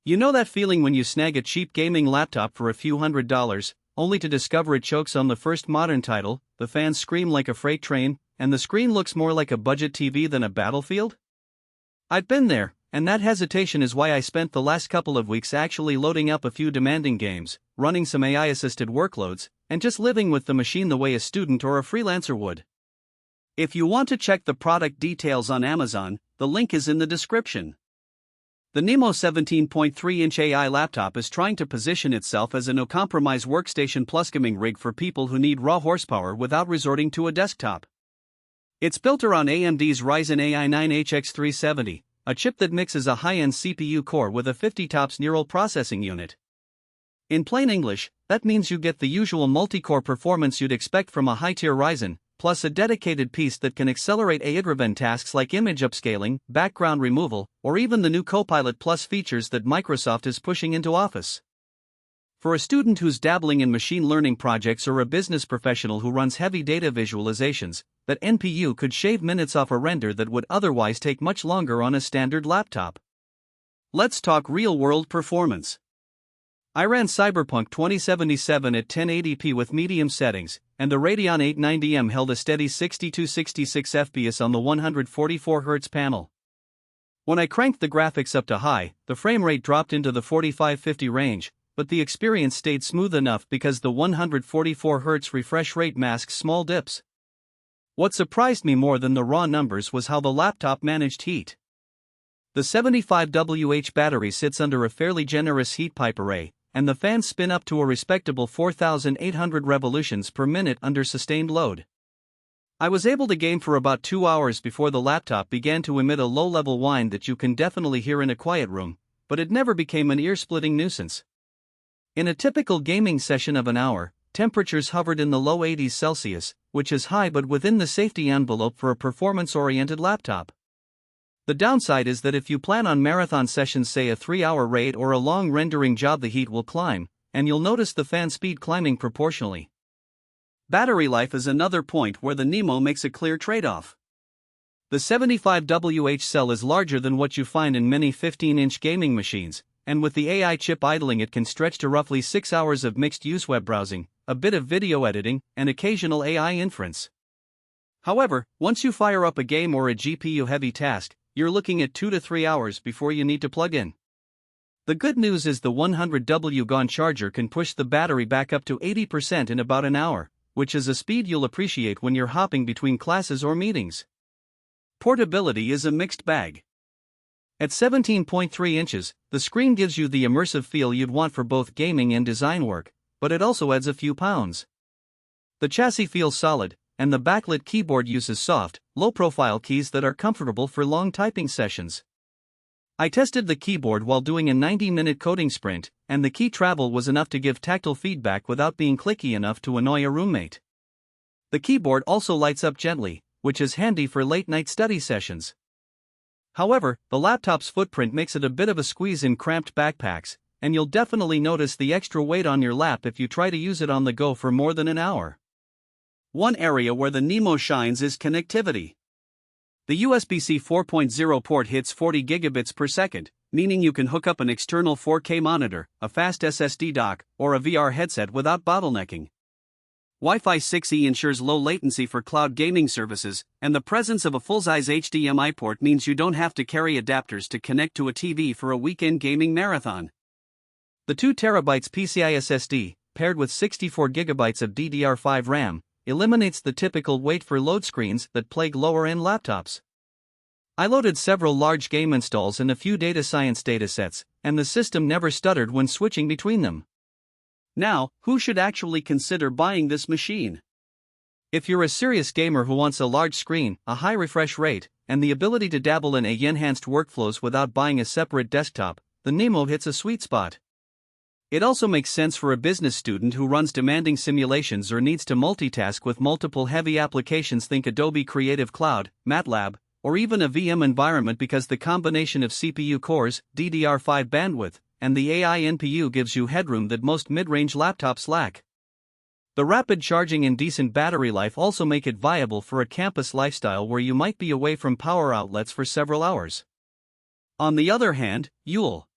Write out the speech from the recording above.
You know that feeling when you snag a cheap gaming laptop for a few $100s, only to discover it chokes on the first modern title, the fans scream like a freight train, and the screen looks more like a budget TV than a battlefield? I've been there, and that hesitation is why I spent the last couple of weeks actually loading up a few demanding games, running some AI-assisted workloads, and just living with the machine the way a student or a freelancer would. If you want to check the product details on Amazon, the link is in the description. The NIMO 17.3-inch AI laptop is trying to position itself as a no-compromise workstation plus gaming rig for people who need raw horsepower without resorting to a desktop. It's built around AMD's Ryzen AI 9HX370, a chip that mixes a high-end CPU core with a 50 TOPS neural processing unit. In plain English, that means you get the usual multi-core performance you'd expect from a high-tier Ryzen, plus a dedicated piece that can accelerate AI-driven tasks like image upscaling, background removal, or even the new Copilot Plus features that Microsoft is pushing into Office. For a student who's dabbling in machine learning projects or a business professional who runs heavy data visualizations, that NPU could shave minutes off a render that would otherwise take much longer on a standard laptop. Let's talk real-world performance. I ran Cyberpunk 2077 at 1080p with medium settings, and the Radeon 890M held a steady 60-66 FPS on the 144Hz panel. When I cranked the graphics up to high, the frame rate dropped into the 45-50 range, but the experience stayed smooth enough because the 144Hz refresh rate masks small dips. What surprised me more than the raw numbers was how the laptop managed heat. The 75Wh battery sits under a fairly generous heat pipe array, and the fans spin up to a respectable 4,800 revolutions per minute under sustained load. I was able to game for about 2 hours before the laptop began to emit a low-level whine that you can definitely hear in a quiet room, but it never became an ear-splitting nuisance. In a typical gaming session of an hour, temperatures hovered in the low 80s Celsius, which is high but within the safety envelope for a performance-oriented laptop. The downside is that if you plan on marathon sessions, say a 3-hour raid or a long rendering job, the heat will climb, and you'll notice the fan speed climbing proportionally. Battery life is another point where the NIMO makes a clear trade-off. The 75Wh cell is larger than what you find in many 15-inch gaming machines, and with the AI chip idling it can stretch to roughly 6 hours of mixed-use web browsing, a bit of video editing, and occasional AI inference. However, once you fire up a game or a GPU-heavy task, you're looking at 2 to 3 hours before you need to plug in. The good news is the 100W GON charger can push the battery back up to 80% in about an hour, which is a speed you'll appreciate when you're hopping between classes or meetings. Portability is a mixed bag. At 17.3 inches, the screen gives you the immersive feel you'd want for both gaming and design work, but it also adds a few pounds. The chassis feels solid, and the backlit keyboard uses soft, low-profile keys that are comfortable for long typing sessions. I tested the keyboard while doing a 90-minute coding sprint, and the key travel was enough to give tactile feedback without being clicky enough to annoy a roommate. The keyboard also lights up gently, which is handy for late-night study sessions. However, the laptop's footprint makes it a bit of a squeeze in cramped backpacks, and you'll definitely notice the extra weight on your lap if you try to use it on the go for more than an hour. One area where the NIMO shines is connectivity. The USB-C 4.0 port hits 40 gigabits per second, meaning you can hook up an external 4K monitor, a fast SSD dock, or a VR headset without bottlenecking. Wi-Fi 6E ensures low latency for cloud gaming services, and the presence of a full-size HDMI port means you don't have to carry adapters to connect to a TV for a weekend gaming marathon. The 2TB PCIe SSD, paired with 64GB of DDR5 RAM, eliminates the typical wait for load screens that plague lower-end laptops. I loaded several large game installs and a few data science datasets, and the system never stuttered when switching between them. Now, who should actually consider buying this machine? If you're a serious gamer who wants a large screen, a high refresh rate, and the ability to dabble in AI-enhanced workflows without buying a separate desktop, the NIMO hits a sweet spot. It also makes sense for a business student who runs demanding simulations or needs to multitask with multiple heavy applications. Think Adobe Creative Cloud, MATLAB, or even a VM environment, because the combination of CPU cores, DDR5 bandwidth, and the AI NPU gives you headroom that most mid-range laptops lack. The rapid charging and decent battery life also make it viable for a campus lifestyle where you might be away from power outlets for several hours. On the other hand, you'll